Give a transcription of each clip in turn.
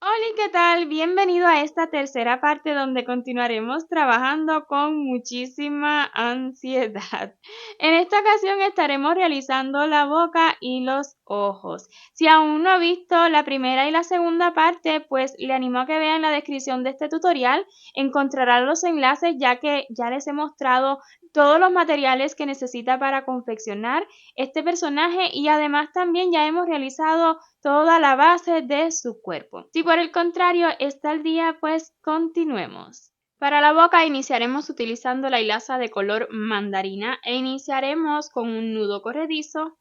Hola, ¿qué tal? Bienvenido a esta tercera parte donde continuaremos trabajando con muchísima ansiedad. En esta ocasión estaremos realizando la boca y los ojos. Si aún no ha visto la primera y la segunda parte, pues le animo a que vean la descripción de este tutorial. Encontrarán los enlaces ya que ya les he mostrado todos los materiales que necesita para confeccionar este personaje y además también ya hemos realizado toda la base de su cuerpo. Si por el contrario está al día, pues continuemos. Para la boca iniciaremos utilizando la hilaza de color mandarina e iniciaremos con un nudo corredizo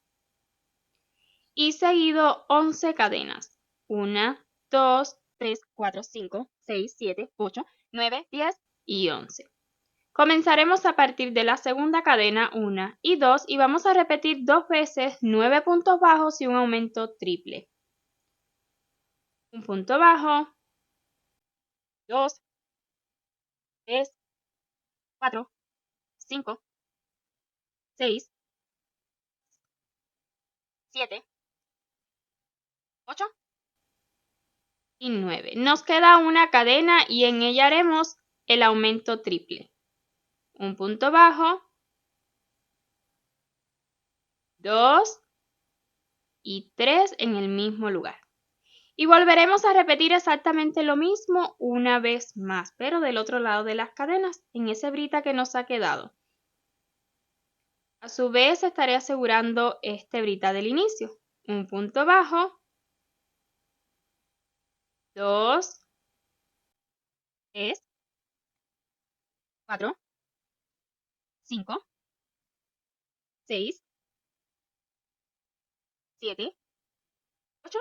y seguido 11 cadenas. 1, 2, 3, 4, 5, 6, 7, 8, 9, 10 y 11. Comenzaremos a partir de la segunda cadena 1 y 2 y vamos a repetir 2 veces 9 puntos bajos y un aumento triple. Un punto bajo, 2, 3, 4, 5, 6, 7, 8 y 9. Nos queda una cadena y en ella haremos el aumento triple. Un punto bajo, 2 y 3 en el mismo lugar. Y volveremos a repetir exactamente lo mismo una vez más, pero del otro lado de las cadenas, en esa hebrita que nos ha quedado. A su vez estaré asegurando esta hebrita del inicio. Un punto bajo, 2, 3, 4, 5, 6, 7, 8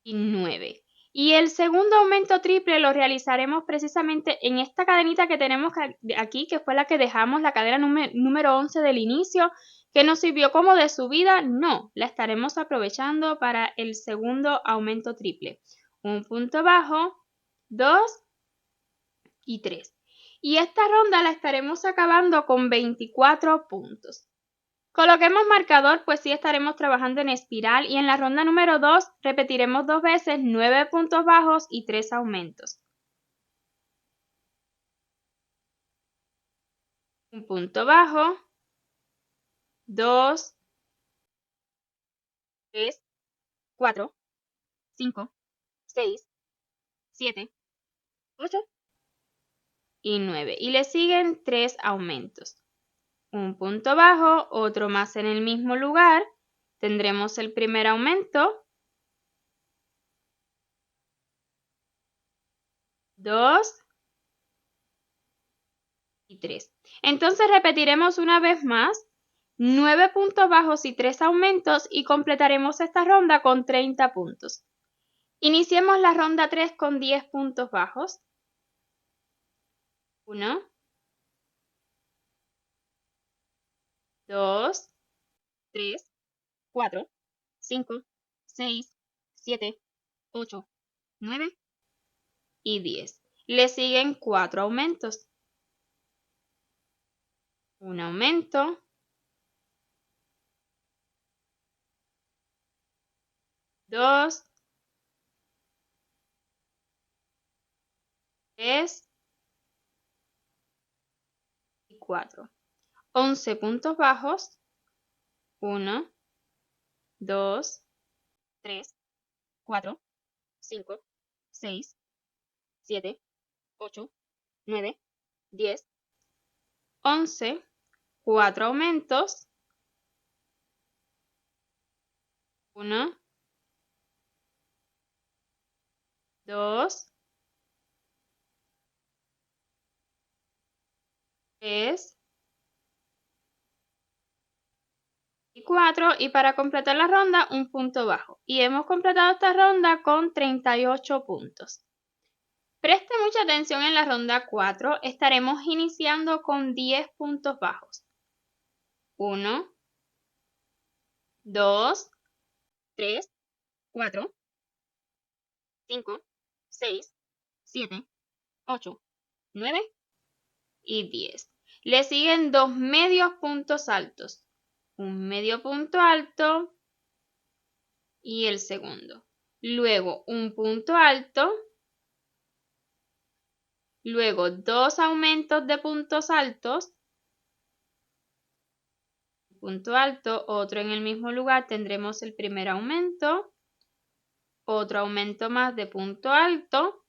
y 9. Y el segundo aumento triple lo realizaremos precisamente en esta cadenita que tenemos aquí, que fue la que dejamos, la cadena número 11 del inicio, que nos sirvió como de subida. No, la estaremos aprovechando para el segundo aumento triple. Un punto bajo, 2 y 3. Y esta ronda la estaremos acabando con 24 puntos. Coloquemos marcador, pues sí estaremos trabajando en espiral y en la ronda número 2 repetiremos 2 veces 9 puntos bajos y 3 aumentos. Un punto bajo, 2, 3, 4, 5, 6, 7, 8 y 9. Y le siguen 3 aumentos. Un punto bajo, otro más en el mismo lugar. Tendremos el primer aumento, 2 y 3. Entonces repetiremos una vez más 9 puntos bajos y 3 aumentos y completaremos esta ronda con 30 puntos. Iniciemos la ronda 3 con 10 puntos bajos. 1, 2, 3, 4, 5, 6, 7, 8, 9 y 10. Le siguen 4 aumentos. Un aumento, 2, 3 y 4. 11 puntos bajos. 1, 2, 3, 4, 5, 6, 7, 8, 9, 10, 11, 4 aumentos, 1, 2, 3 y 4 y para completar la ronda un punto bajo. Y hemos completado esta ronda con 38 puntos. Preste mucha atención en la ronda 4, estaremos iniciando con 10 puntos bajos. 1, 2, 3, 4, 5, 6, 7, 8, 9 y 10. Le siguen 2 medios puntos altos. Un medio punto alto, y el segundo. Luego un punto alto, luego dos aumentos de puntos altos, punto alto, otro en el mismo lugar, tendremos el primer aumento, otro aumento más de punto alto,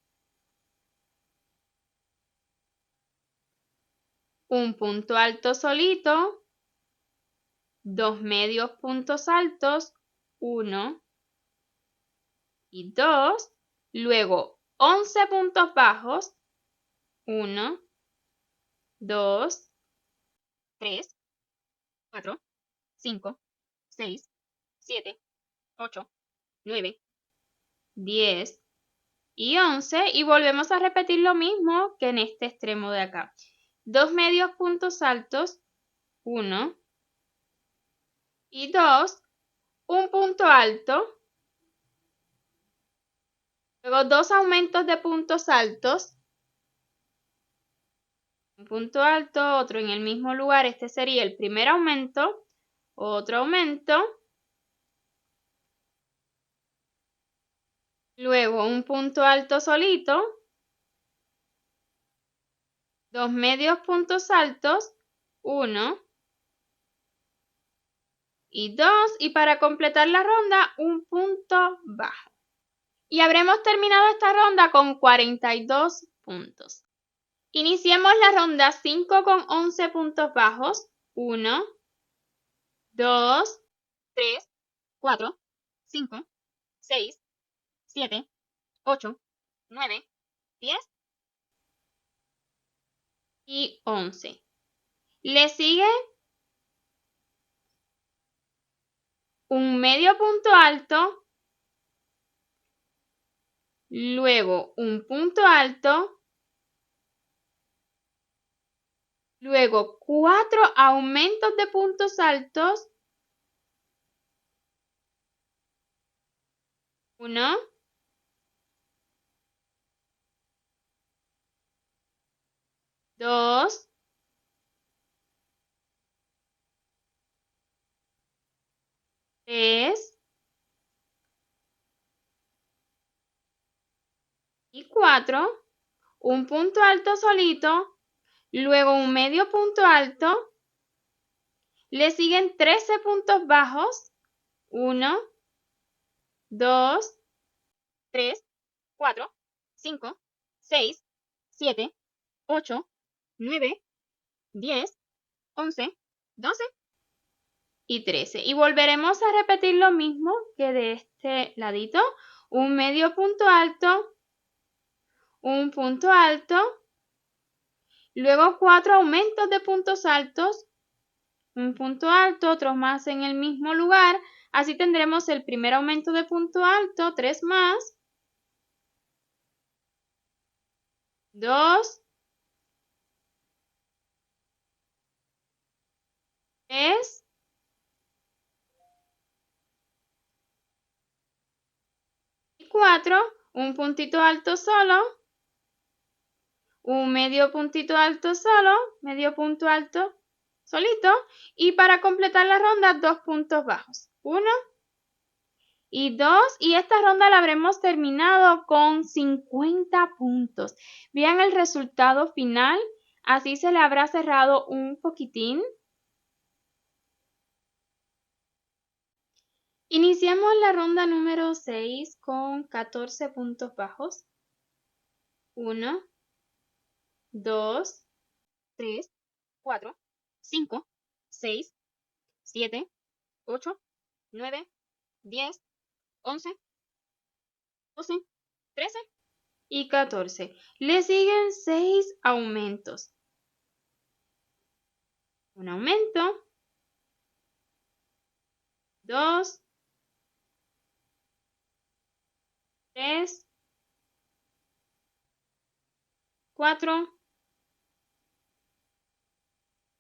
un punto alto solito, dos medios puntos altos, 1 y 2, luego 11 puntos bajos, 1, 2, 3, 4, 5, 6, 7, 8, 9, 10 y 11 y volvemos a repetir lo mismo que en este extremo de acá. Dos medios puntos altos, 1 y 2, un punto alto, luego dos aumentos de puntos altos, un punto alto, otro en el mismo lugar, este sería el primer aumento, otro aumento, luego un punto alto solito, dos medios puntos altos, 1 y 2 y para completar la ronda un punto bajo. Y habremos terminado esta ronda con 42 puntos. Iniciemos la ronda 5 con 11 puntos bajos. 1, 2, 3, 4, 5, 6, 7, 8, 9, 10 y 11. Le sigue un medio punto alto, luego un punto alto, luego 4 aumentos de puntos altos, 1, 2, 3 y 4, un punto alto solito, luego un medio punto alto, le siguen 13 puntos bajos, 1, 2, 3, 4, 5, 6, 7, 8, 9, 10, 11, 12 y 13. Y volveremos a repetir lo mismo que de este ladito. Un medio punto alto, un punto alto, luego 4 aumentos de puntos altos, un punto alto, otros más en el mismo lugar. Así tendremos el primer aumento de punto alto, 3 más, 2, 3, y 4, un puntito alto solo, un medio puntito alto solo, medio punto alto solito, y para completar la ronda, 2 puntos bajos, 1 y 2, y esta ronda la habremos terminado con 50 puntos. Vean el resultado final, así se le habrá cerrado un poquitín. Iniciamos la ronda número 6 con 14 puntos bajos. 1, 2, 3, 4, 5, 6, 7, 8, 9, 10, 11, 12, 13 y 14. Le siguen 6 aumentos. Un aumento, 2, 3, 4,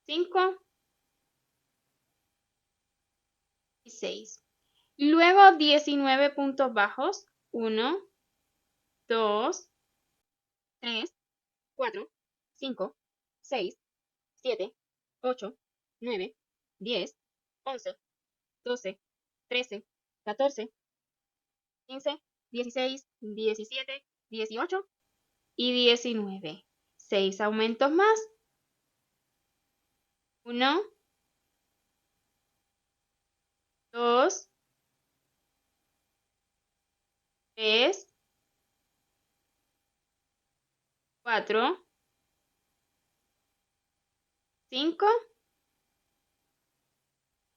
5 y 6. Luego 19 puntos bajos. 1, 2, 3, 4, 5, 6, 7, 8, 9, 10, 11, 12, 13, 14 15, 16, 17, 18 y 19. 6 aumentos más. 1, 2, 3, 4, 5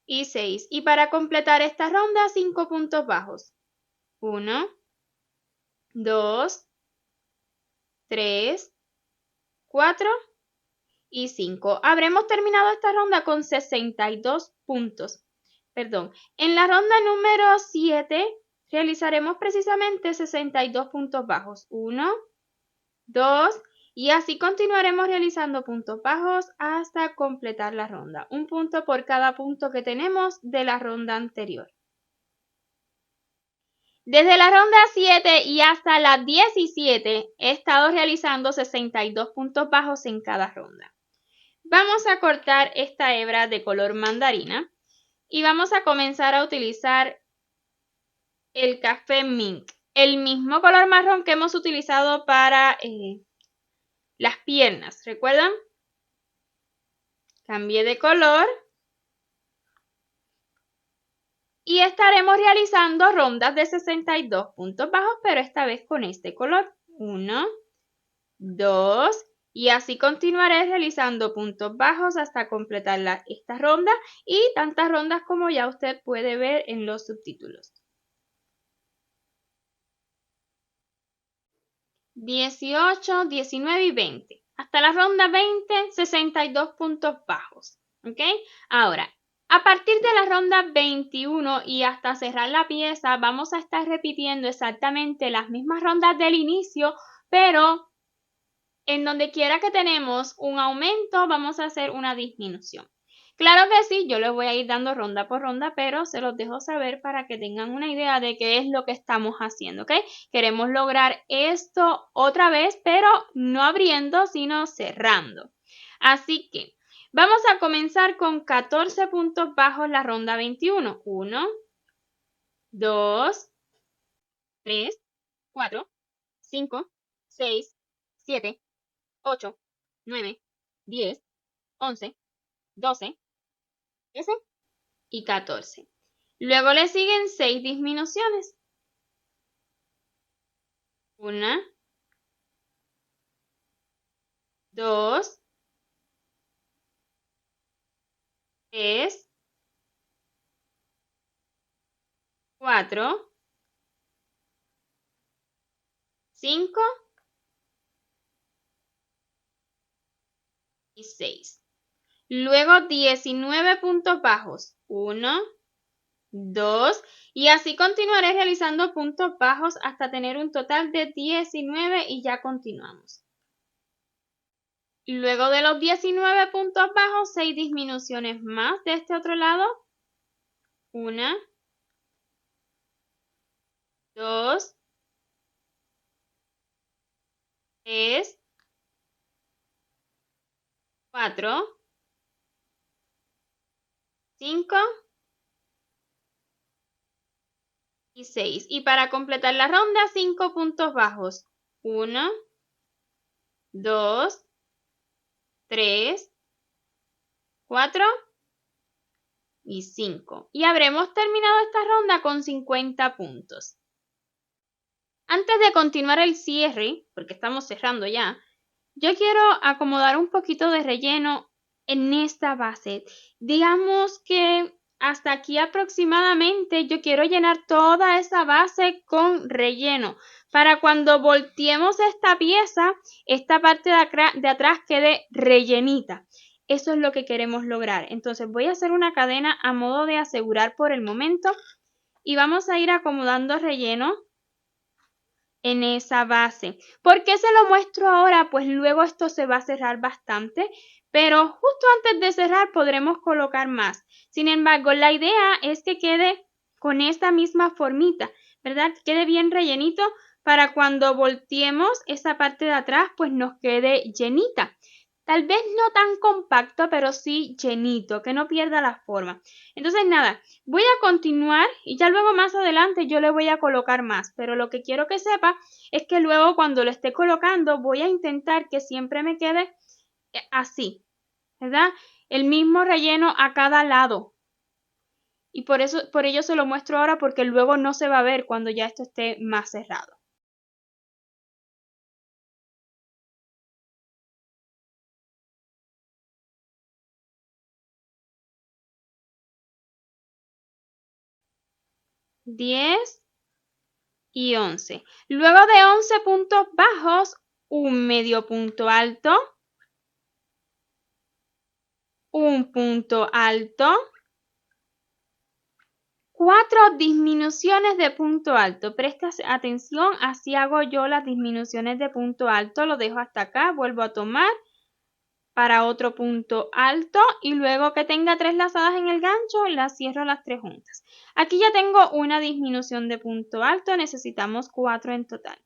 y 6. Y para completar esta ronda, 5 puntos bajos. 1, 2, 3, 4 y 5. Habremos terminado esta ronda con 62 puntos. Perdón. En la ronda número 7 realizaremos precisamente 62 puntos bajos. 1, 2 y así continuaremos realizando puntos bajos hasta completar la ronda. Un punto por cada punto que tenemos de la ronda anterior. Desde la ronda 7 y hasta la 17 he estado realizando 62 puntos bajos en cada ronda. Vamos a cortar esta hebra de color mandarina y vamos a comenzar a utilizar el café mink, el mismo color marrón que hemos utilizado para las piernas. ¿Recuerdan? Cambié de color y estaremos realizando rondas de 62 puntos bajos, pero esta vez con este color. 1, 2 y así continuaré realizando puntos bajos hasta completar esta ronda y tantas rondas como ya usted puede ver en los subtítulos. 18, 19 y 20. Hasta la ronda 20, 62 puntos bajos. ¿Ok? Ahora, a partir de la ronda 21 y hasta cerrar la pieza, vamos a estar repitiendo exactamente las mismas rondas del inicio, pero en donde quiera que tenemos un aumento, vamos a hacer una disminución. Claro que sí, yo les voy a ir dando ronda por ronda, pero se los dejo saber para que tengan una idea de qué es lo que estamos haciendo, ¿ok? Queremos lograr esto otra vez, pero no abriendo, sino cerrando. Así que vamos a comenzar con 14 puntos bajos la ronda 21. 1, 2, 3, 4, 5, 6, 7, 8, 9, 10, 11, 12, 13 y 14. Luego le siguen 6 disminuciones. 1, 2, 3, 4, 5 y 6. Luego 19 puntos bajos. 1, 2 y así continuaré realizando puntos bajos hasta tener un total de 19 y ya continuamos. Luego de los 19 puntos bajos, 6 disminuciones más de este otro lado. 1, 2, 3, 4, 5 y 6. Y para completar la ronda, 5 puntos bajos. 1, 2, 3, 4 y 5. Y habremos terminado esta ronda con 50 puntos. Antes de continuar el cierre, porque estamos cerrando ya, yo quiero acomodar un poquito de relleno en esta base. Digamos que hasta aquí aproximadamente yo quiero llenar toda esa base con relleno. Para cuando volteemos esta pieza, esta parte de atrás quede rellenita. Eso es lo que queremos lograr. Entonces voy a hacer una cadena a modo de asegurar por el momento y vamos a ir acomodando relleno en esa base. ¿Por qué se lo muestro ahora? Pues luego esto se va a cerrar bastante, pero justo antes de cerrar podremos colocar más. Sin embargo, la idea es que quede con esta misma formita, ¿verdad? Que quede bien rellenito para cuando volteemos esa parte de atrás, pues nos quede llenita. Tal vez no tan compacto, pero sí llenito, que no pierda la forma. Entonces nada, voy a continuar y ya luego más adelante yo le voy a colocar más, pero lo que quiero que sepa es que luego cuando lo esté colocando voy a intentar que siempre me quede así, ¿verdad? El mismo relleno a cada lado. Y por ello se lo muestro ahora porque luego no se va a ver cuando ya esto esté más cerrado. Diez y 11. Luego de 11 puntos bajos, un medio punto alto, un punto alto, 4 disminuciones de punto alto. Presta atención, así hago yo las disminuciones de punto alto. Lo dejo hasta acá, vuelvo a tomar para otro punto alto y luego que tenga 3 lazadas en el gancho, las cierro las 3 juntas. Aquí ya tengo una disminución de punto alto, necesitamos 4 en total.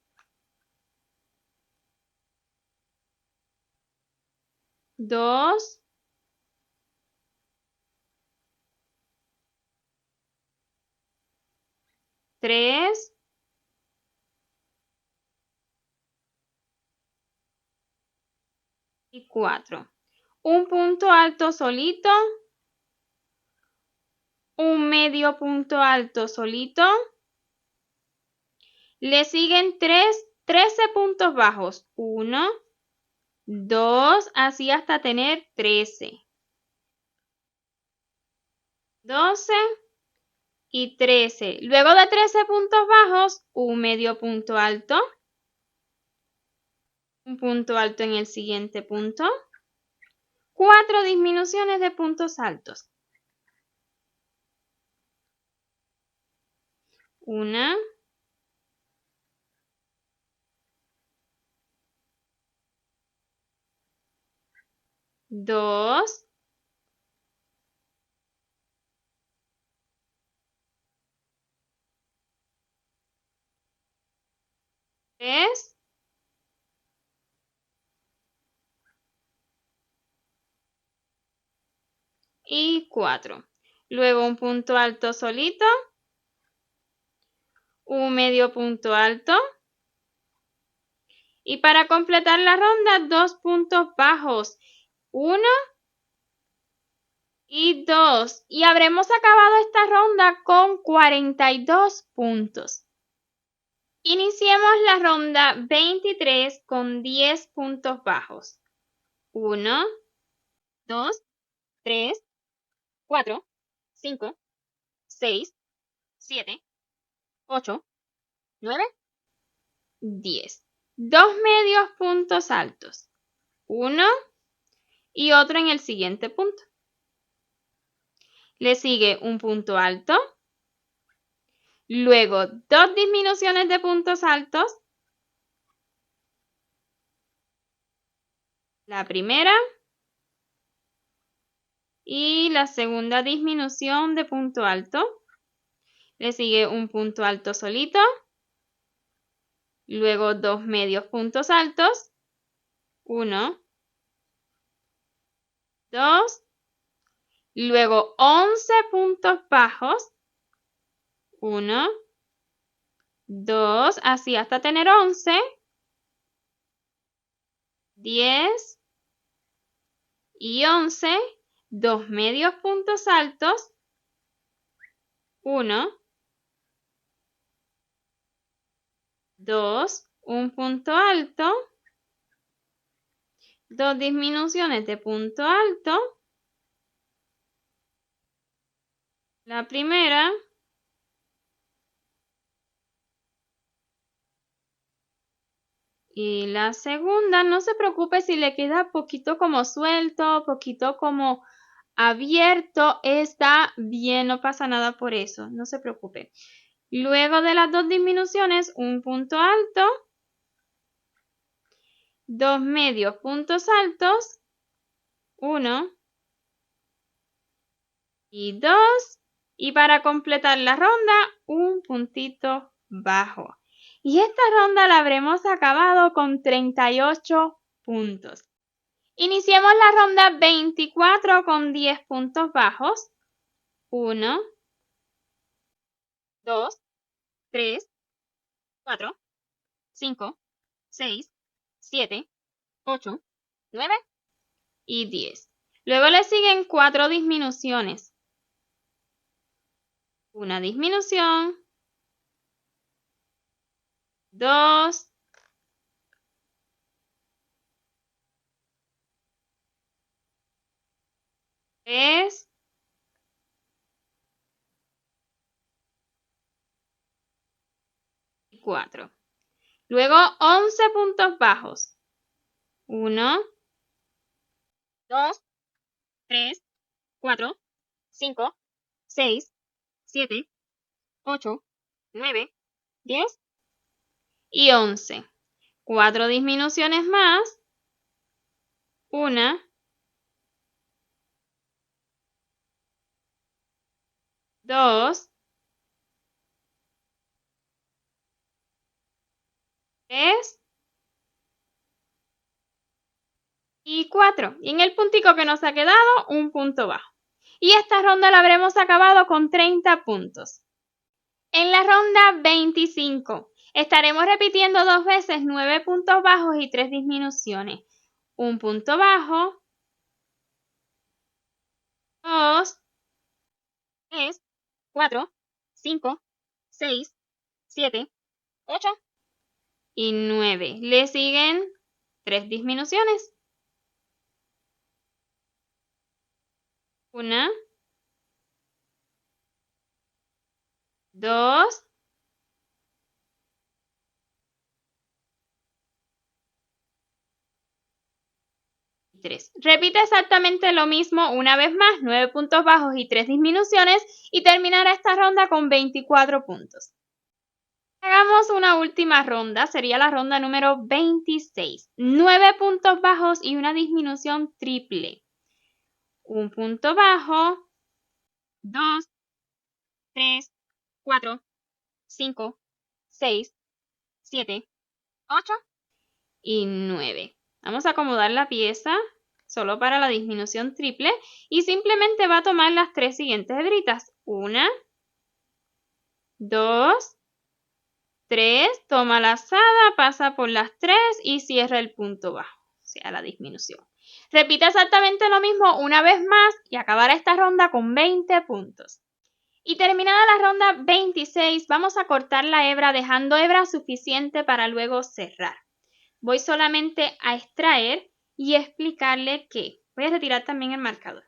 2, 3, y 4. Un punto alto solito, un medio punto alto solito, le siguen 13 puntos bajos, 1, 2, así hasta tener 13, 12 y 13. Luego de 13 puntos bajos, un medio punto alto, un punto alto en el siguiente punto, 4 disminuciones de puntos altos. Una, 2, 3, y 4. Luego un punto alto solito, un medio punto alto. Y para completar la ronda, 2 puntos bajos, 1 y 2. Y habremos acabado esta ronda con 42 puntos. Iniciemos la ronda 23 con 10 puntos bajos. 1, 2, 3, 4, 5, 6, 7, 8, 9, 10. 2 medios puntos altos. 1 y otro en el siguiente punto. Le sigue un punto alto. Luego 2 disminuciones de puntos altos. La primera y la segunda disminución de punto alto. Le sigue un punto alto solito. Luego 2 medios puntos altos. 1, 2. Luego 11 puntos bajos. 1, 2, así hasta tener 11. 10 y 11. 2 medios puntos altos. 1, 2, un punto alto, 2 disminuciones de punto alto, la primera y la segunda. No se preocupe si le queda poquito como suelto, poquito como abierto, está bien, no pasa nada por eso, no se preocupe. Luego de las 2 disminuciones, un punto alto, 2 medios puntos altos, 1 y 2. Y para completar la ronda, un puntito bajo. Y esta ronda la habremos acabado con 38 puntos. Iniciemos la ronda 24 con 10 puntos bajos. 1, 2, 3, 4, 5, 6, 7, 8, 9 y 10. Luego le siguen 4 disminuciones. Una disminución, 2, 3, 4. Luego 11 puntos bajos. 1, 2, 3, 4, 5, 6, 7, 8, 9, 10 y 11. 4 disminuciones más. 1, 2, 3 y 4. Y en el puntico que nos ha quedado, un punto bajo. Y esta ronda la habremos acabado con 30 puntos. En la ronda 25 estaremos repitiendo 2 veces 9 puntos bajos y 3 disminuciones. Un punto bajo, 2, 3, 4, 5, 6, 7, 8 y 9. Le siguen 3 disminuciones. 1, 2, 3. Repite exactamente lo mismo una vez más, 9 puntos bajos y 3 disminuciones y terminará esta ronda con 24 puntos. Hagamos una última ronda, sería la ronda número 26. 9 puntos bajos y una disminución triple. Un punto bajo, 2, 3, 4, 5, 6, 7, 8 y 9. Vamos a acomodar la pieza solo para la disminución triple y simplemente va a tomar las 3 siguientes hebritas. 1, 2, 3, toma la lazada, pasa por las 3 y cierra el punto bajo, o sea, la disminución. Repite exactamente lo mismo una vez más y acabará esta ronda con 20 puntos. Y terminada la ronda 26, vamos a cortar la hebra dejando hebra suficiente para luego cerrar. Voy solamente a extraer y explicarle que voy a retirar también el marcador.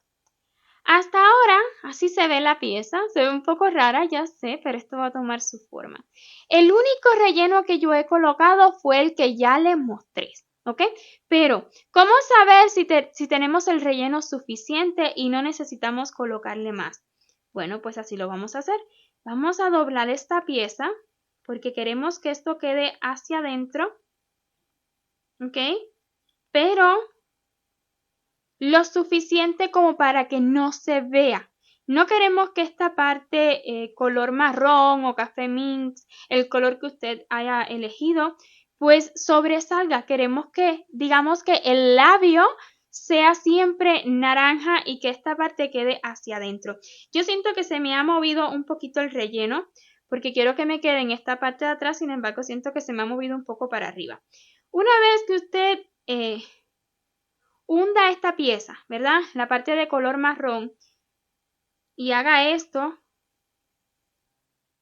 Hasta ahora, así se ve la pieza, se ve un poco rara, ya sé, pero esto va a tomar su forma. El único relleno que yo he colocado fue el que ya les mostré, ¿ok? Pero, ¿cómo saber si tenemos el relleno suficiente y no necesitamos colocarle más? Bueno, pues así lo vamos a hacer. Vamos a doblar esta pieza porque queremos que esto quede hacia adentro, ¿ok? Pero lo suficiente como para que no se vea. No queremos que esta parte color marrón o café mix, el color que usted haya elegido, pues sobresalga. Queremos que, digamos que el labio sea siempre naranja y que esta parte quede hacia adentro. Yo siento que se me ha movido un poquito el relleno porque quiero que me quede en esta parte de atrás, sin embargo siento que se me ha movido un poco para arriba. Una vez que usted hunda esta pieza, ¿verdad? La parte de color marrón y haga esto,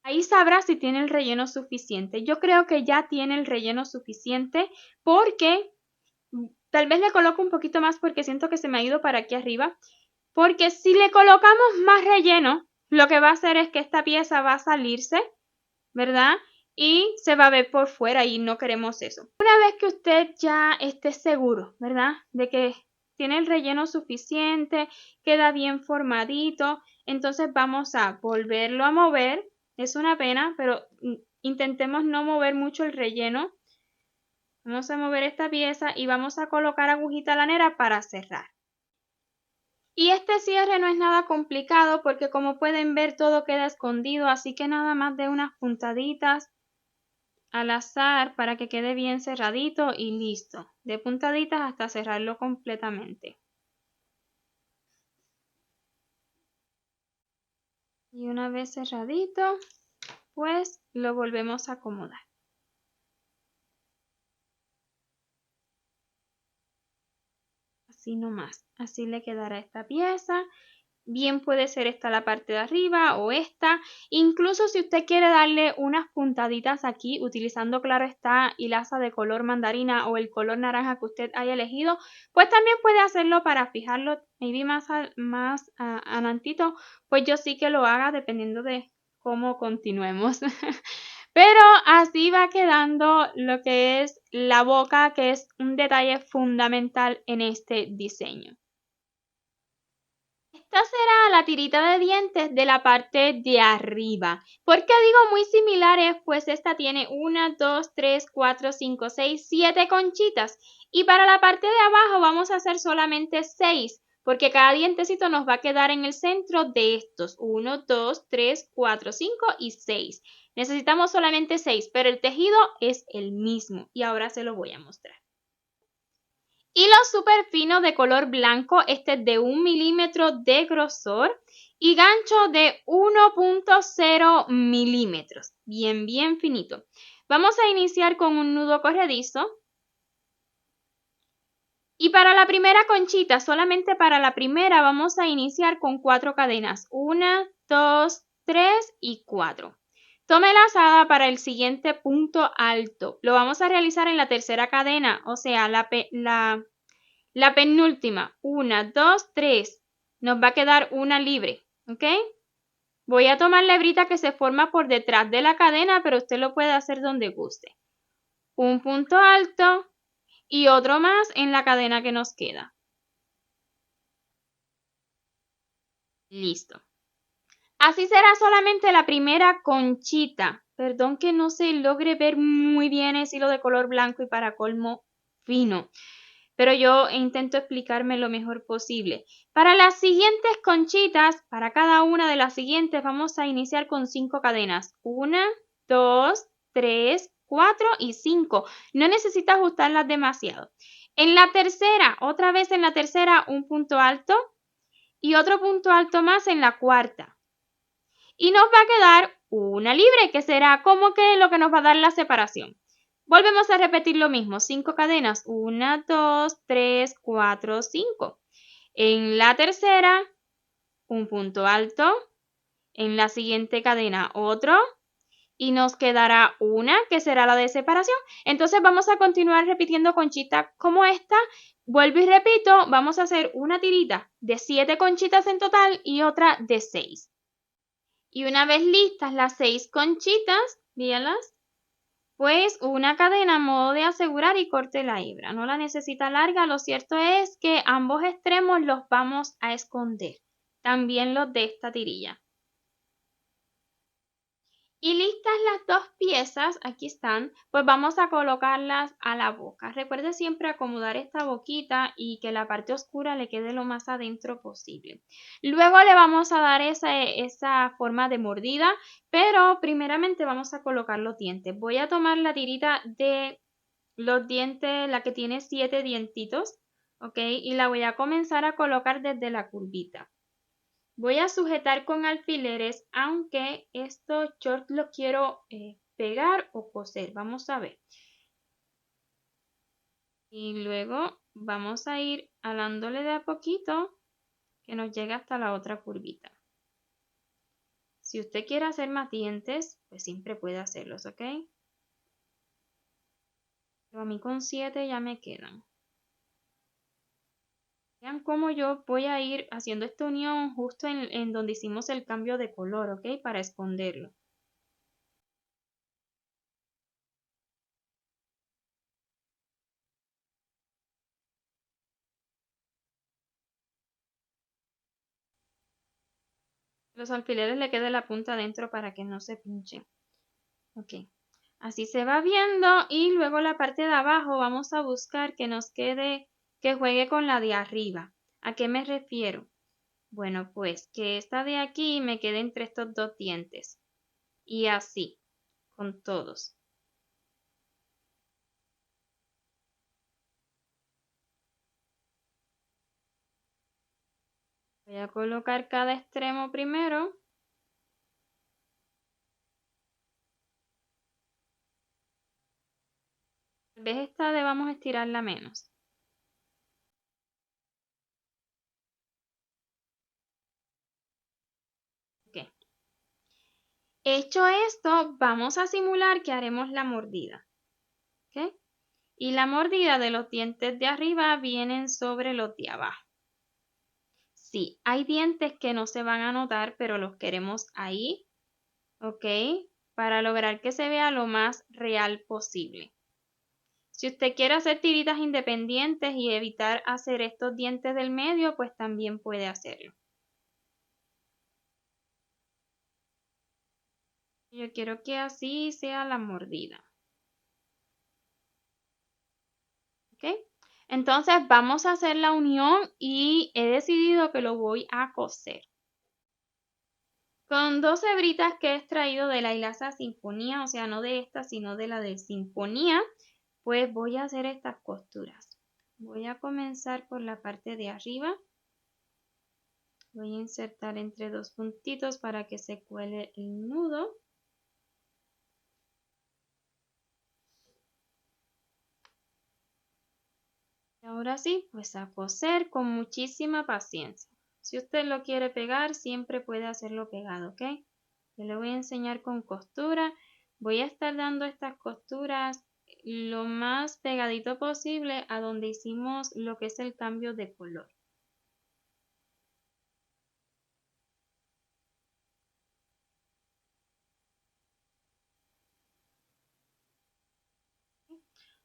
ahí sabrá si tiene el relleno suficiente. Yo creo que ya tiene el relleno suficiente porque tal vez le coloco un poquito más porque siento que se me ha ido para aquí arriba. Porque si le colocamos más relleno, lo que va a hacer es que esta pieza va a salirse, ¿verdad? Y se va a ver por fuera y no queremos eso. Una vez que usted ya esté seguro, ¿verdad? De que tiene el relleno suficiente, queda bien formadito, entonces vamos a volverlo a mover. Es una pena, pero intentemos no mover mucho el relleno. Vamos a mover esta pieza y vamos a colocar agujita lanera para cerrar. Y este cierre no es nada complicado porque como pueden ver todo queda escondido, así que nada más de unas puntaditas al azar para que quede bien cerradito y listo. De puntaditas hasta cerrarlo completamente. Y una vez cerradito, pues lo volvemos a acomodar. Así nomás, así le quedará esta pieza. Bien puede ser esta la parte de arriba o esta. Incluso si usted quiere darle unas puntaditas aquí, utilizando claro está hilaza de color mandarina o el color naranja que usted haya elegido, pues también puede hacerlo para fijarlo maybe más adelantito, pues yo sí que lo haga dependiendo de cómo continuemos. Pero así va quedando lo que es la boca, que es un detalle fundamental en este diseño. Esta será la tirita de dientes de la parte de arriba. ¿Por qué digo muy similares? Pues esta tiene 1, 2, 3, 4, 5, 6, 7 conchitas. Y para la parte de abajo vamos a hacer solamente 6, porque cada dientecito nos va a quedar en el centro de estos. 1, 2, 3, 4, 5 y 6. Necesitamos solamente 6, pero el tejido es el mismo. Y ahora se lo voy a mostrar. Hilo súper fino de color blanco, este es de 1 milímetro de grosor y gancho de 1.0 milímetros, bien finito. Vamos a iniciar con un nudo corredizo. Y para la primera conchita, solamente para la primera, vamos a iniciar con 4 cadenas. 1, 2, 3 y 4. Tome lazada para el siguiente punto alto. Lo vamos a realizar en la tercera cadena, o sea, la penúltima, 1, 2, 3, nos va a quedar una libre, ¿ok? Voy a tomar la hebrita que se forma por detrás de la cadena, pero usted lo puede hacer donde guste. Un punto alto y otro más en la cadena que nos queda. Listo. Así será solamente la primera conchita. Perdón que no se logre ver muy bien ese hilo de color blanco y para colmo fino, pero yo intento explicarme lo mejor posible. Para las siguientes conchitas, para cada una de las siguientes, vamos a iniciar con 5 cadenas. 1, 2, 3, 4 y 5. No necesita ajustarlas demasiado. En la tercera, otra vez en la tercera, un punto alto y otro punto alto más en la cuarta. Y nos va a quedar una libre, que será como que lo que nos va a dar la separación. Volvemos a repetir lo mismo, 5 cadenas, 1, 2, 3, 4, 5. En la tercera, un punto alto, en la siguiente cadena otro, y nos quedará una que será la de separación. Entonces vamos a continuar repitiendo conchitas como esta. Vuelvo y repito, vamos a hacer una tirita de 7 conchitas en total y otra de 6. Y una vez listas las 6 conchitas, míralas, pues una cadena a modo de asegurar y corte la hebra. No la necesita larga, lo cierto es que ambos extremos los vamos a esconder. También los de esta tirilla. Y listas las dos piezas, aquí están, pues vamos a colocarlas a la boca. Recuerde siempre acomodar esta boquita y que la parte oscura le quede lo más adentro posible. Luego le vamos a dar esa forma de mordida, pero primeramente vamos a colocar los dientes. Voy a tomar la tirita de los dientes, la que tiene 7 dientitos, ¿ok? Y la voy a comenzar a colocar desde la curvita. Voy a sujetar con alfileres, aunque estos shorts los quiero pegar o coser. Vamos a ver. Y luego vamos a ir alándole de a poquito que nos llegue hasta la otra curvita. Si usted quiere hacer más dientes, pues siempre puede hacerlos, ¿ok? Pero a mí con 7 ya me quedan. Vean cómo yo voy a ir haciendo esta unión justo en donde hicimos el cambio de color, ¿ok? Para esconderlo. Los alfileres le quede la punta adentro para que no se pinchen. Ok, así se va viendo y luego la parte de abajo vamos a buscar que nos quede, que juegue con la de arriba. ¿A qué me refiero? Bueno, pues que esta de aquí me quede entre estos dos dientes. Y así, con todos. Voy a colocar cada extremo primero. Tal vez esta debamos estirarla menos. Ok. Hecho esto, vamos a simular que haremos la mordida. ¿Ok? Y la mordida de los dientes de arriba vienen sobre los de abajo. Sí, hay dientes que no se van a notar, pero los queremos ahí, ¿ok? Para lograr que se vea lo más real posible. Si usted quiere hacer tiritas independientes y evitar hacer estos dientes del medio, pues también puede hacerlo. Yo quiero que así sea la mordida. ¿Ok? Entonces vamos a hacer la unión y he decidido que lo voy a coser. Con 2 hebritas que he extraído de la hilaza Sinfonía, o sea, no de esta, sino de la de Sinfonía, pues voy a hacer estas costuras. Voy a comenzar por la parte de arriba. Voy a insertar entre 2 puntitos para que se cuele el nudo. Y ahora sí, pues a coser con muchísima paciencia. Si usted lo quiere pegar, siempre puede hacerlo pegado, ¿ok? Yo le voy a enseñar con costura. Voy a estar dando estas costuras lo más pegadito posible a donde hicimos lo que es el cambio de color.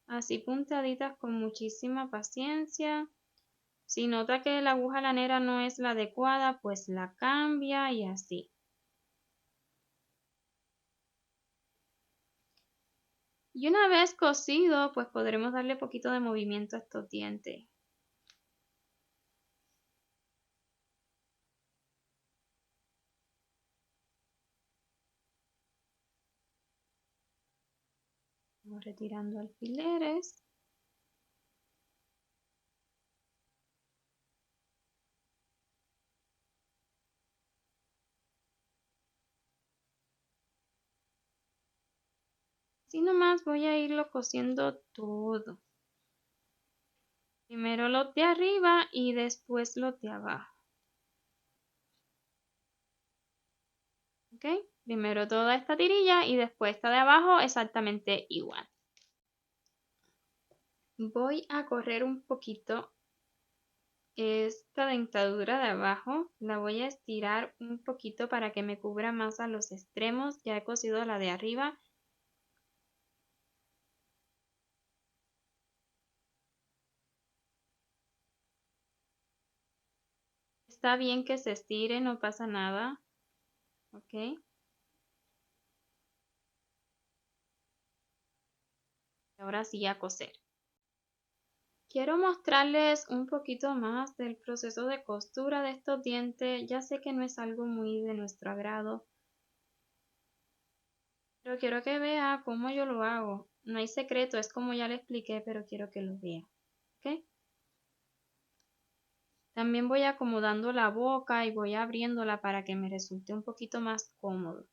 Así puntaditas con muchísima paciencia. Si nota que la aguja lanera no es la adecuada, pues la cambia y así. Y una vez cosido, pues podremos darle poquito de movimiento a estos dientes. Vamos retirando alfileres. Así nomás voy a irlo cosiendo todo. Primero los de arriba y después los de abajo. ¿Ok? Primero toda esta tirilla y después esta de abajo exactamente igual. Voy a correr un poquito esta dentadura de abajo. La voy a estirar un poquito para que me cubra más a los extremos. Ya he cosido la de arriba. Está bien que se estire, no pasa nada. ¿Ok? Ahora sí a coser. Quiero mostrarles un poquito más del proceso de costura de estos dientes. Ya sé que no es algo muy de nuestro agrado, pero quiero que vea cómo yo lo hago. No hay secreto, es como ya le expliqué, pero quiero que lo vea. ¿Ok? También voy acomodando la boca y voy abriéndola para que me resulte un poquito más cómodo.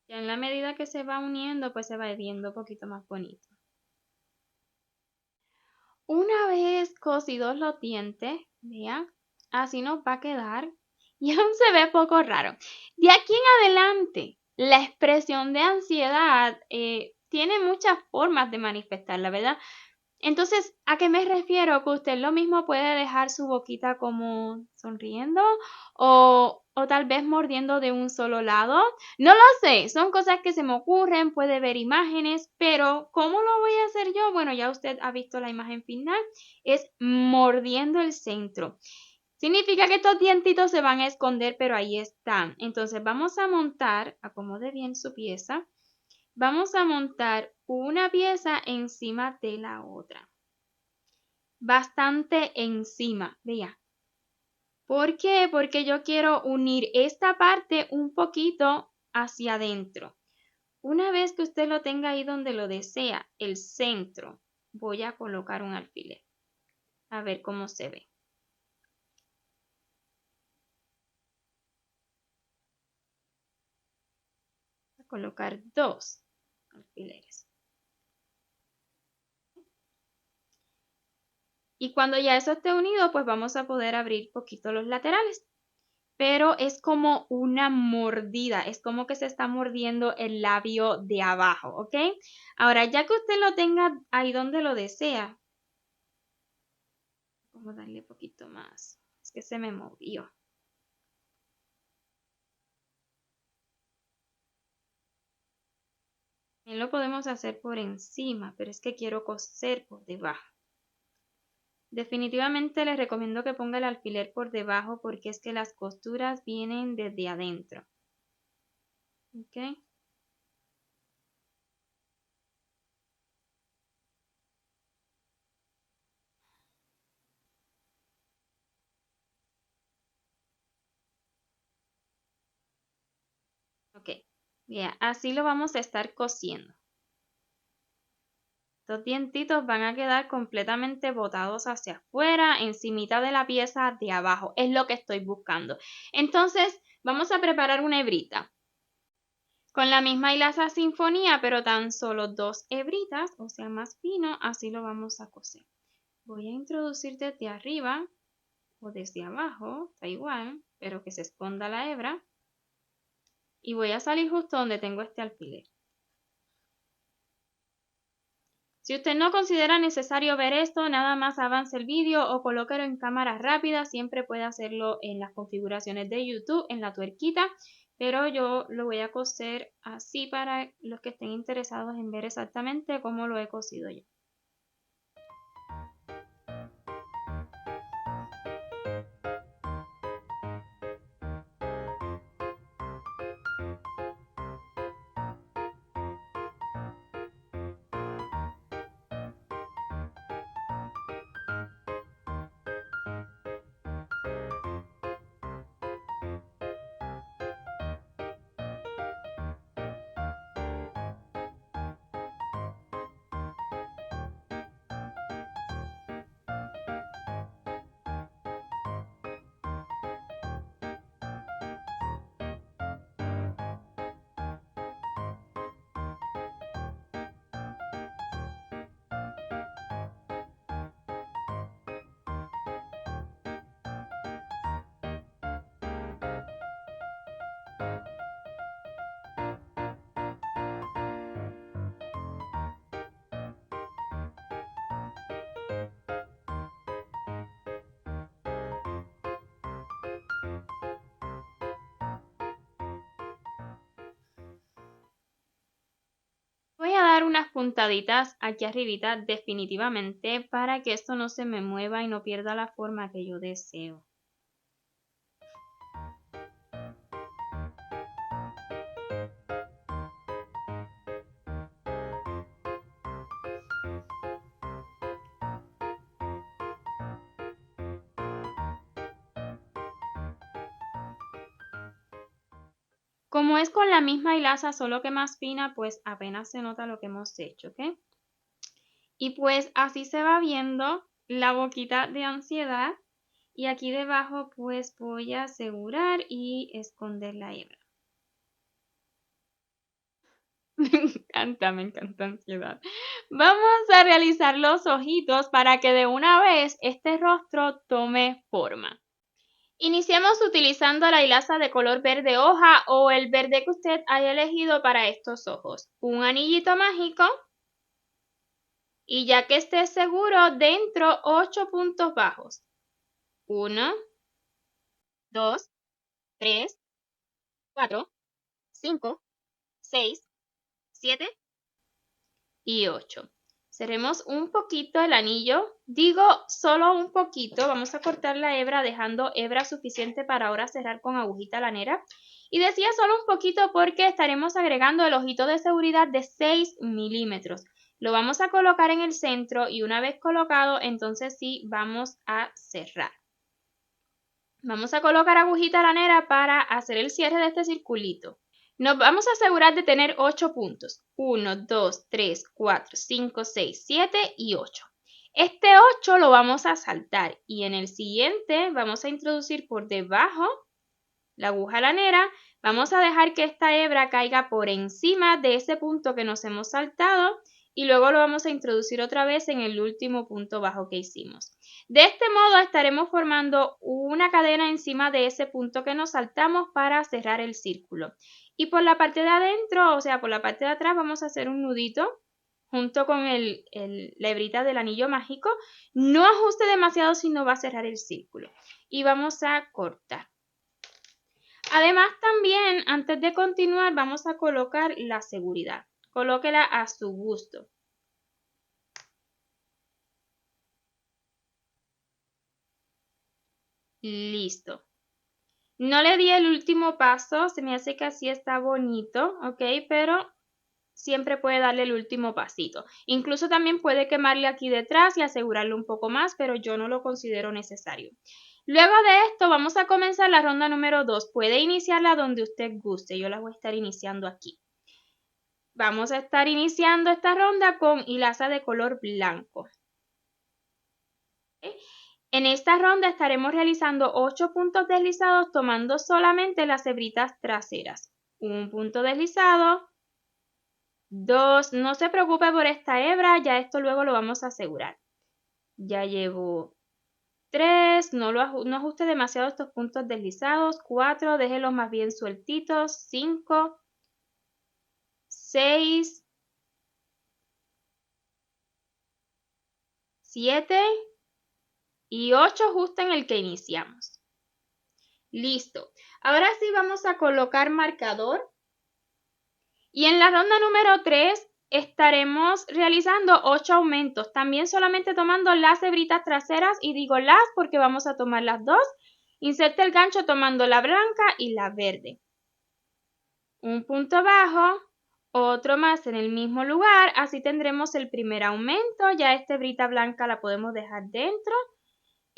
Ya en la medida que se va uniendo, pues se va viendo un poquito más bonito. Una vez cosidos los dientes, vean, así nos va a quedar y aún se ve poco raro. De aquí en adelante, la expresión de ansiedad tiene muchas formas de manifestarla, ¿verdad? Entonces, ¿a qué me refiero? Que usted lo mismo puede dejar su boquita como sonriendo o tal vez mordiendo de un solo lado. No lo sé, son cosas que se me ocurren, puede ver imágenes, pero ¿cómo lo voy a hacer yo? Bueno, ya usted ha visto la imagen final, es mordiendo el centro. Significa que estos dientitos se van a esconder, pero ahí están. Entonces vamos a montar, acomode bien su pieza. Vamos a montar una pieza encima de la otra. Bastante encima, vea. ¿Por qué? Porque yo quiero unir esta parte un poquito hacia adentro. Una vez que usted lo tenga ahí donde lo desea, el centro, voy a colocar un alfiler. A ver cómo se ve. Voy a colocar 2 alfileres. Y cuando ya eso esté unido, pues vamos a poder abrir poquito los laterales. Pero es como una mordida, es como que se está mordiendo el labio de abajo, ¿ok? Ahora, ya que usted lo tenga ahí donde lo desea, vamos a darle poquito más, es que se me movió. También lo podemos hacer por encima, pero es que quiero coser por debajo. Definitivamente les recomiendo que ponga el alfiler por debajo porque es que las costuras vienen desde adentro. ¿Ok? Ok, bien, así lo vamos a estar cosiendo. Estos dientitos van a quedar completamente botados hacia afuera, encimita de la pieza de abajo. Es lo que estoy buscando. Entonces, vamos a preparar una hebrita. Con la misma hilaza sinfonía, pero tan solo 2 hebritas, o sea, más fino, así lo vamos a coser. Voy a introducir desde arriba o desde abajo, da igual, pero que se esconda la hebra. Y voy a salir justo donde tengo este alfiler. Si usted no considera necesario ver esto, nada más avance el vídeo o colóquelo en cámara rápida. Siempre puede hacerlo en las configuraciones de YouTube, en la tuerquita. Pero yo lo voy a coser así para los que estén interesados en ver exactamente cómo lo he cosido yo. Voy a dar unas puntaditas aquí arribita definitivamente para que esto no se me mueva y no pierda la forma que yo deseo. Como es con la misma hilaza, solo que más fina, pues apenas se nota lo que hemos hecho, ¿ok? Y pues así se va viendo la boquita de ansiedad. Y aquí debajo pues voy a asegurar y esconder la hebra. Me encanta ansiedad. Vamos a realizar los ojitos para que de una vez este rostro tome forma. Iniciemos utilizando la hilaza de color verde hoja o el verde que usted haya elegido para estos ojos. Un anillito mágico y ya que esté seguro, dentro 8 puntos bajos. 1, 2, 3, 4, 5, 6, 7 y 8. Cerremos un poquito el anillo, digo solo un poquito, vamos a cortar la hebra dejando hebra suficiente para ahora cerrar con agujita lanera. Y decía solo un poquito porque estaremos agregando el ojito de seguridad de 6 milímetros. Lo vamos a colocar en el centro y una vez colocado, entonces sí vamos a cerrar. Vamos a colocar agujita lanera para hacer el cierre de este circulito. Nos vamos a asegurar de tener 8 puntos. 1, 2, 3, 4, 5, 6, 7 y 8. Este 8 lo vamos a saltar y en el siguiente vamos a introducir por debajo la aguja lanera. Vamos a dejar que esta hebra caiga por encima de ese punto que nos hemos saltado y luego lo vamos a introducir otra vez en el último punto bajo que hicimos. De este modo estaremos formando una cadena encima de ese punto que nos saltamos para cerrar el círculo. Y por la parte de adentro, o sea, por la parte de atrás, vamos a hacer un nudito junto con la hebrita del anillo mágico. No ajuste demasiado si no va a cerrar el círculo. Y vamos a cortar. Además, también, antes de continuar, vamos a colocar la seguridad. Colóquela a su gusto. Listo. No le di el último paso, se me hace que así está bonito, ¿ok? Pero siempre puede darle el último pasito. Incluso también puede quemarle aquí detrás y asegurarlo un poco más, pero yo no lo considero necesario. Luego de esto vamos a comenzar la ronda número 2. Puede iniciarla donde usted guste, yo la voy a estar iniciando aquí. Vamos a estar iniciando esta ronda con hilaza de color blanco. En esta ronda estaremos realizando 8 puntos deslizados tomando solamente las hebritas traseras. Un punto deslizado, 2, no se preocupe por esta hebra, ya esto luego lo vamos a asegurar. Ya llevo 3, no ajuste demasiado estos puntos deslizados, 4, déjelos más bien sueltitos, 5, 6, 7 y 8 justo en el que iniciamos. Listo. Ahora sí vamos a colocar marcador. Y en la ronda número 3 estaremos realizando 8 aumentos. También solamente tomando las hebritas traseras y digo las porque vamos a tomar las dos. Inserte el gancho tomando la blanca y la verde. Un punto bajo, otro más en el mismo lugar. Así tendremos el primer aumento. Ya esta hebrita blanca la podemos dejar dentro.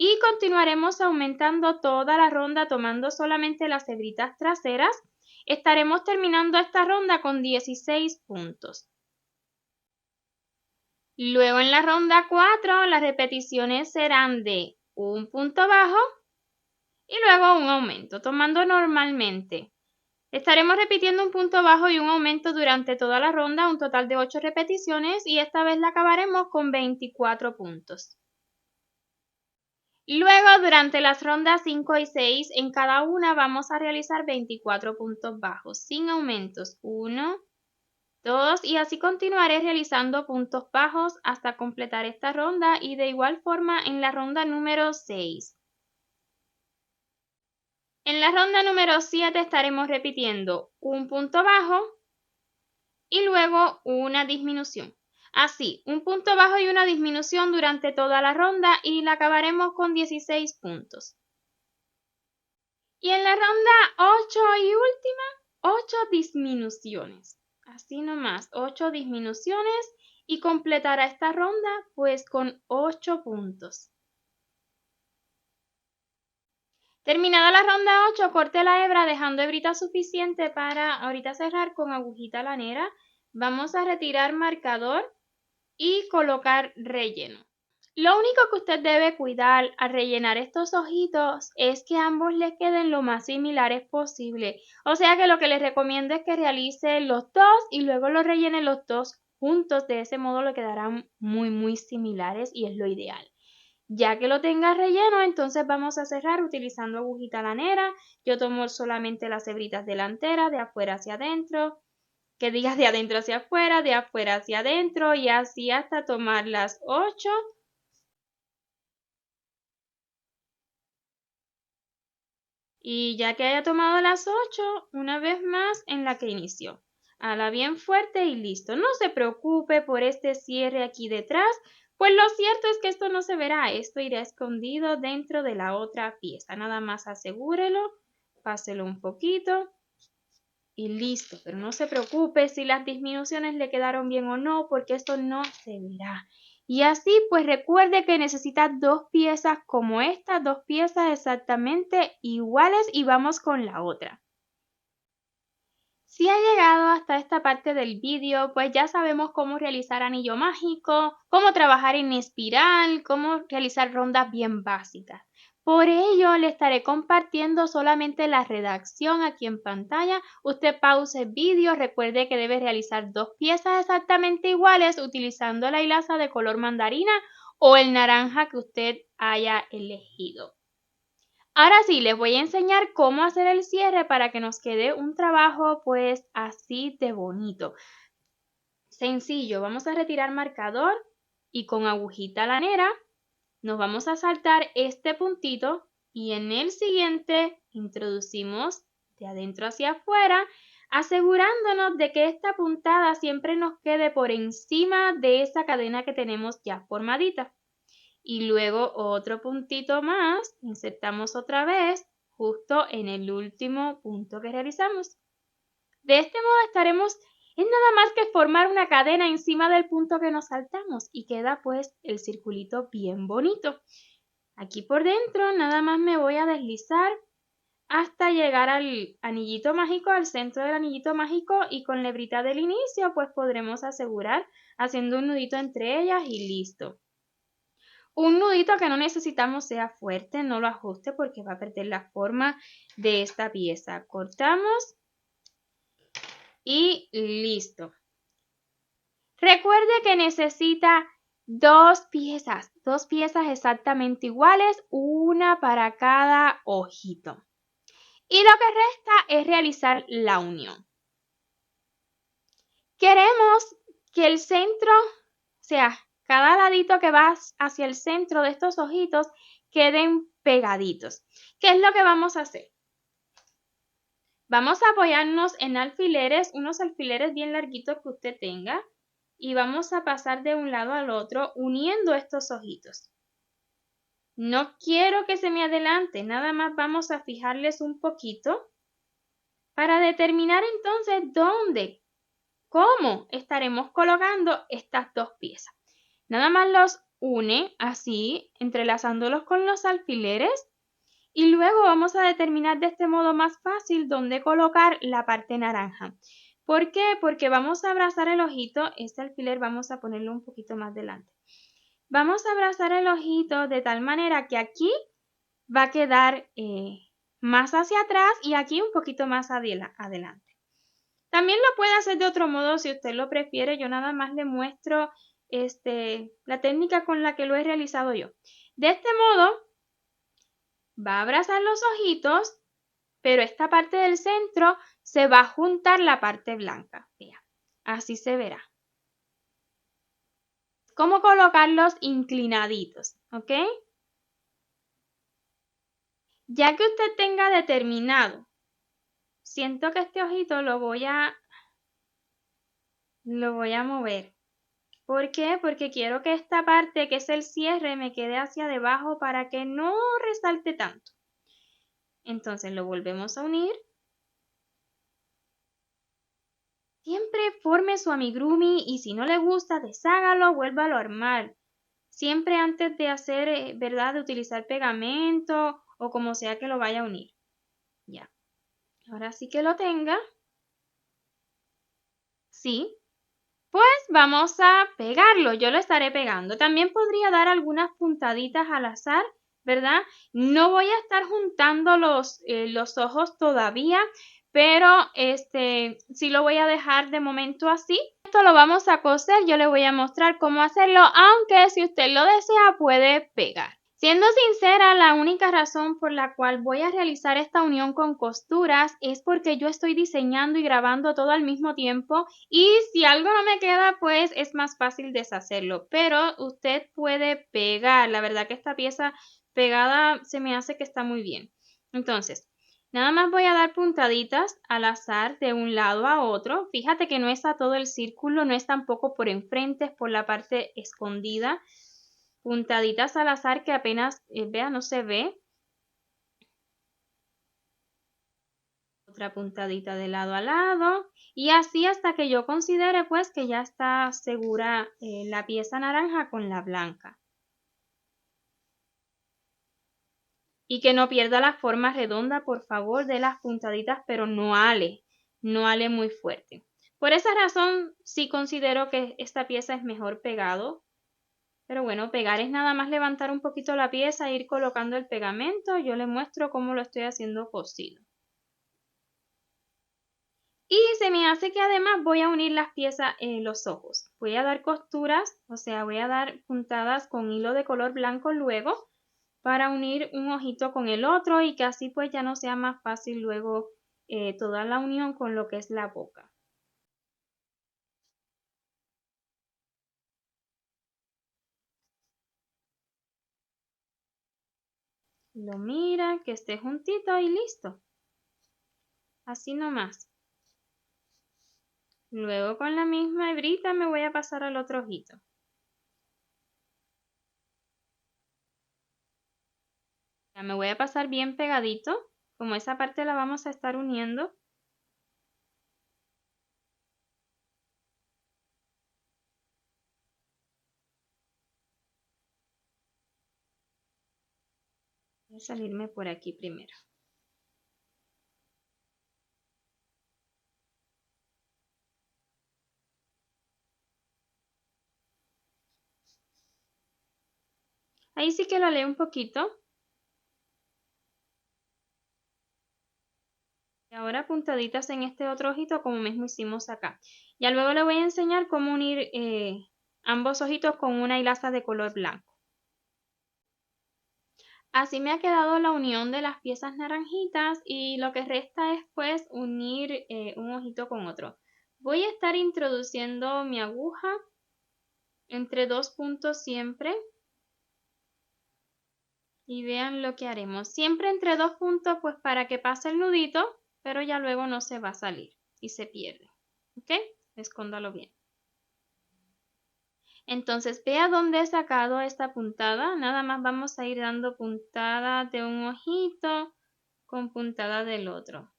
Y continuaremos aumentando toda la ronda tomando solamente las hebritas traseras. Estaremos terminando esta ronda con 16 puntos. Luego en la ronda 4 las repeticiones serán de un punto bajo y luego un aumento, tomando normalmente. Estaremos repitiendo un punto bajo y un aumento durante toda la ronda, un total de 8 repeticiones y esta vez la acabaremos con 24 puntos. Luego, durante las rondas 5 y 6, en cada una vamos a realizar 24 puntos bajos, sin aumentos. 1, 2 y así continuaré realizando puntos bajos hasta completar esta ronda y de igual forma en la ronda número 6. En la ronda número 7 estaremos repitiendo un punto bajo y luego una disminución. Así, un punto bajo y una disminución durante toda la ronda y la acabaremos con 16 puntos. Y en la ronda 8 y última, 8 disminuciones. Así nomás, 8 disminuciones y completará esta ronda pues con 8 puntos. Terminada la ronda 8, corte la hebra dejando hebrita suficiente para ahorita cerrar con agujita lanera. Vamos a retirar marcador y colocar relleno. Lo único que usted debe cuidar al rellenar estos ojitos es que ambos le queden lo más similares posible. O sea que lo que les recomiendo es que realice los dos y luego los rellene los dos juntos. De ese modo le quedarán muy similares y es lo ideal. Ya que lo tenga relleno, entonces vamos a cerrar utilizando agujita lanera. Yo tomo solamente las hebritas delanteras de afuera hacia adentro. Que digas de adentro hacia adentro y así hasta tomar las 8. Y ya que haya tomado las 8, una vez más en la que inició. Ala bien fuerte y listo. No se preocupe por este cierre aquí detrás, pues lo cierto es que esto no se verá. Esto irá escondido dentro de la otra pieza. Nada más asegúrelo, páselo un poquito. Y listo, pero no se preocupe si las disminuciones le quedaron bien o no, porque esto no se verá. Y así, pues recuerde que necesita dos piezas como esta, dos piezas exactamente iguales y vamos con la otra. Si ha llegado hasta esta parte del vídeo, pues ya sabemos cómo realizar anillo mágico, cómo trabajar en espiral, cómo realizar rondas bien básicas. Por ello, le estaré compartiendo solamente la redacción aquí en pantalla. Usted pause el vídeo, recuerde que debe realizar 2 piezas exactamente iguales utilizando la hilaza de color mandarina o el naranja que usted haya elegido. Ahora sí, les voy a enseñar cómo hacer el cierre para que nos quede un trabajo pues así de bonito. Sencillo, vamos a retirar marcador y con agujita lanera nos vamos a saltar este puntito y en el siguiente introducimos de adentro hacia afuera, asegurándonos de que esta puntada siempre nos quede por encima de esa cadena que tenemos ya formadita. Y luego otro puntito más, insertamos otra vez justo en el último punto que realizamos. De este modo estaremos en nada más que formar una cadena encima del punto que nos saltamos y queda pues el circulito bien bonito. Aquí por dentro nada más me voy a deslizar hasta llegar al anillito mágico, al centro del anillito mágico y con la hebrita del inicio pues podremos asegurar haciendo un nudito entre ellas y listo. Un nudito que no necesitamos sea fuerte, no lo ajuste porque va a perder la forma de esta pieza. Cortamos y listo. Recuerde que necesita 2 piezas exactamente iguales, una para cada ojito. Y lo que resta es realizar la unión. Queremos que el centro, o sea, cada ladito que va hacia el centro de estos ojitos queden pegaditos. ¿Qué es lo que vamos a hacer? Vamos a apoyarnos en alfileres, unos alfileres bien larguitos que usted tenga, y vamos a pasar de un lado al otro uniendo estos ojitos. No quiero que se me adelante, nada más vamos a fijarles un poquito para determinar entonces cómo estaremos colocando estas 2 piezas. Nada más los une así, entrelazándolos con los alfileres y luego vamos a determinar de este modo más fácil dónde colocar la parte naranja. ¿Por qué? Porque vamos a abrazar el ojito, este alfiler vamos a ponerlo un poquito más delante. Vamos a abrazar el ojito de tal manera que aquí va a quedar más hacia atrás y aquí un poquito más adelante. También lo puede hacer de otro modo si usted lo prefiere. Yo nada más le muestro la técnica con la que lo he realizado yo. De este modo, va a abrazar los ojitos, pero esta parte del centro se va a juntar la parte blanca. Vea, así se verá. ¿Cómo colocarlos inclinaditos? ¿Ok? Ya que usted tenga determinado, siento que este ojito lo voy a mover. ¿Por qué? Porque quiero que esta parte, que es el cierre, me quede hacia debajo para que no resalte tanto. Entonces lo volvemos a unir. Siempre forme su amigurumi y si no le gusta, deshágalo, vuélvalo a armar. Siempre antes de hacer, ¿verdad? De utilizar pegamento o como sea que lo vaya a unir. Ya. Ahora sí que lo tenga. Sí. Pues vamos a pegarlo, yo lo estaré pegando. También podría dar algunas puntaditas al azar, ¿verdad? No voy a estar juntando los ojos todavía, pero sí lo voy a dejar de momento así. Esto lo vamos a coser, yo le voy a mostrar cómo hacerlo, aunque si usted lo desea puede pegar. Siendo sincera, la única razón por la cual voy a realizar esta unión con costuras es porque yo estoy diseñando y grabando todo al mismo tiempo y si algo no me queda, pues es más fácil deshacerlo. Pero usted puede pegar, la verdad que esta pieza pegada se me hace que está muy bien. Entonces, nada más voy a dar puntaditas al azar de un lado a otro. Fíjate que no está todo el círculo, no es tampoco por enfrente, es por la parte escondida. Puntaditas al azar que apenas, vea, no se ve. Otra puntadita de lado a lado. Y así hasta que yo considere pues que ya está segura la pieza naranja con la blanca. Y que no pierda la forma redonda, por favor, de las puntaditas, pero no ale. no ale muy fuerte. Por esa razón sí considero que esta pieza es mejor pegado. Pero bueno, pegar es nada más levantar un poquito la pieza e ir colocando el pegamento. Yo les muestro cómo lo estoy haciendo cosido. Y se me hace que además voy a unir las piezas en los ojos. Voy a dar costuras, o sea, voy a dar puntadas con hilo de color blanco luego para unir un ojito con el otro y que así pues ya no sea más fácil luego toda la unión con lo que es la boca. Lo mira, que esté juntito y listo. Así nomás. Luego con la misma hebrita me voy a pasar al otro ojito. Ya me voy a pasar bien pegadito, como esa parte la vamos a estar uniendo. Voy a salirme por aquí primero. Ahí sí que lo leo un poquito. Y ahora puntaditas en este otro ojito como mismo hicimos acá. Ya luego le voy a enseñar cómo unir ambos ojitos con una hilaza de color blanco. Así me ha quedado la unión de las piezas naranjitas y lo que resta es pues unir un ojito con otro. Voy a estar introduciendo mi aguja entre dos puntos siempre. Y vean lo que haremos. Siempre entre dos puntos pues para que pase el nudito, pero ya luego no se va a salir y se pierde. ¿Ok? Escóndalo bien. Entonces vea dónde he sacado esta puntada. Nada más vamos a ir dando puntada de un ojito con puntada del otro.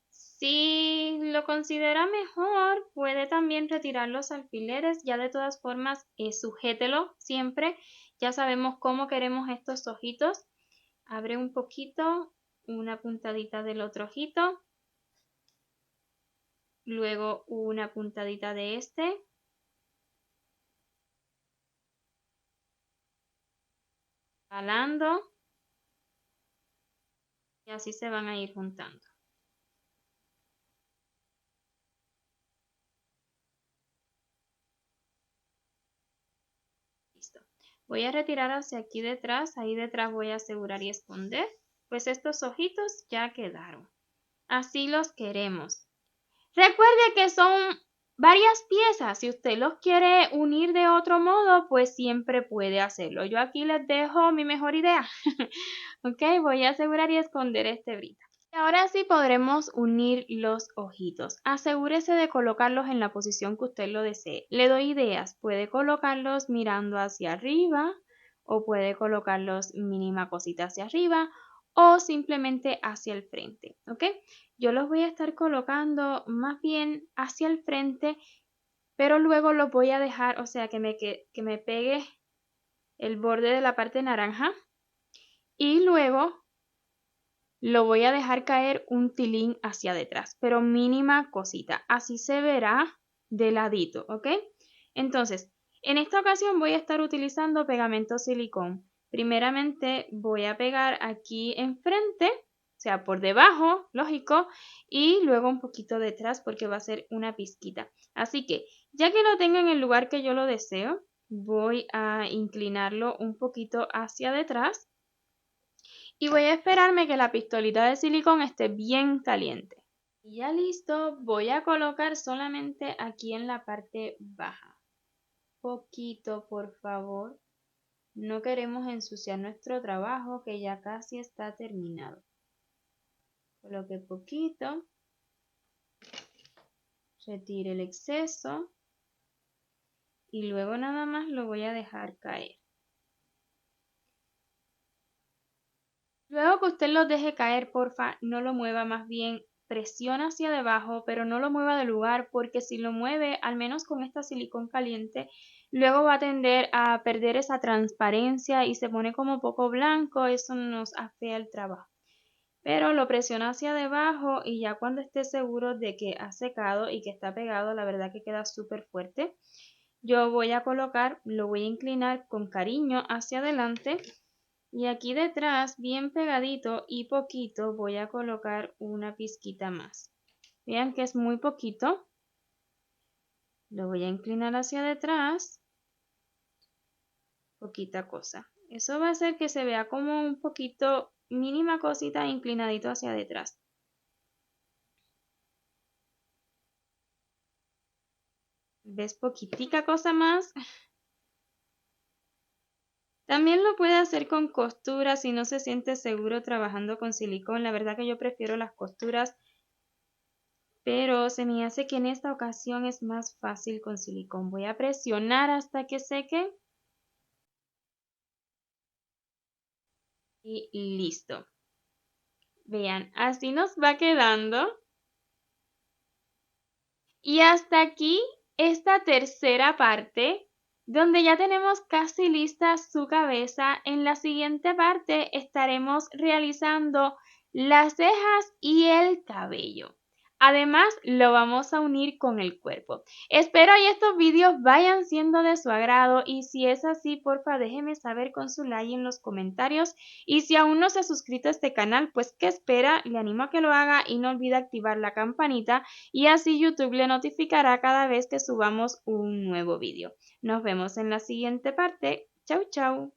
Si lo considera mejor, puede también retirar los alfileres. Ya de todas formas, sujételo siempre. Ya sabemos cómo queremos estos ojitos. Abre un poquito, una puntadita del otro ojito. Luego una puntadita de este. Jalando. Y así se van a ir juntando. Listo. Voy a retirar hacia aquí detrás. Ahí detrás voy a asegurar y esconder. Pues estos ojitos ya quedaron. Así los queremos. Recuerde que son varias piezas. Si usted los quiere unir de otro modo, pues siempre puede hacerlo. Yo aquí les dejo mi mejor idea. Ok, voy a asegurar y esconder este brita. Y ahora sí podremos unir los ojitos. Asegúrese de colocarlos en la posición que usted lo desee. Le doy ideas. Puede colocarlos mirando hacia arriba o puede colocarlos mínima cosita hacia arriba o simplemente hacia el frente. ¿Ok? Yo los voy a estar colocando más bien hacia el frente, pero luego los voy a dejar, o sea, que me pegue el borde de la parte naranja y luego lo voy a dejar caer un tilín hacia detrás, pero mínima cosita. Así se verá de ladito, ¿ok? Entonces, en esta ocasión voy a estar utilizando pegamento silicón. Primeramente voy a pegar aquí enfrente, o sea, por debajo, lógico, y luego un poquito detrás porque va a ser una pizquita. Así que, ya que lo tengo en el lugar que yo lo deseo, voy a inclinarlo un poquito hacia detrás y voy a esperarme que la pistolita de silicón esté bien caliente. Y ya listo, voy a colocar solamente aquí en la parte baja. Poquito, por favor. No queremos ensuciar nuestro trabajo que ya casi está terminado. Coloque poquito. Retire el exceso. Y luego nada más lo voy a dejar caer. Luego que usted lo deje caer, porfa, no lo mueva, más bien presiona hacia debajo, pero no lo mueva del lugar porque si lo mueve, al menos con esta silicón caliente, luego va a tender a perder esa transparencia y se pone como poco blanco, eso nos afea el trabajo. pero lo presiono hacia debajo y ya cuando esté seguro de que ha secado y que está pegado, la verdad que queda súper fuerte. Yo voy a colocar, lo voy a inclinar con cariño hacia adelante y aquí detrás, bien pegadito y poquito, voy a colocar una pizquita más. Vean que es muy poquito. Lo voy a inclinar hacia detrás. Poquita cosa. Eso va a hacer que se vea como un poquito, mínima cosita inclinadito hacia detrás. ¿Ves? Poquitica cosa más. También lo puede hacer con costura si no se siente seguro trabajando con silicón. La verdad que yo prefiero las costuras, pero se me hace que en esta ocasión es más fácil con silicón. Voy a presionar hasta que seque. Y listo. Vean, así nos va quedando. Y hasta aquí esta tercera parte, donde ya tenemos casi lista su cabeza. En la siguiente parte estaremos realizando las cejas y el cabello. Además, lo vamos a unir con el cuerpo. Espero que estos vídeos vayan siendo de su agrado y si es así, porfa, déjeme saber con su like en los comentarios. Y si aún no se ha suscrito a este canal, pues ¿qué espera? Le animo a que lo haga y no olvide activar la campanita y así YouTube le notificará cada vez que subamos un nuevo vídeo. Nos vemos en la siguiente parte. Chau, chau.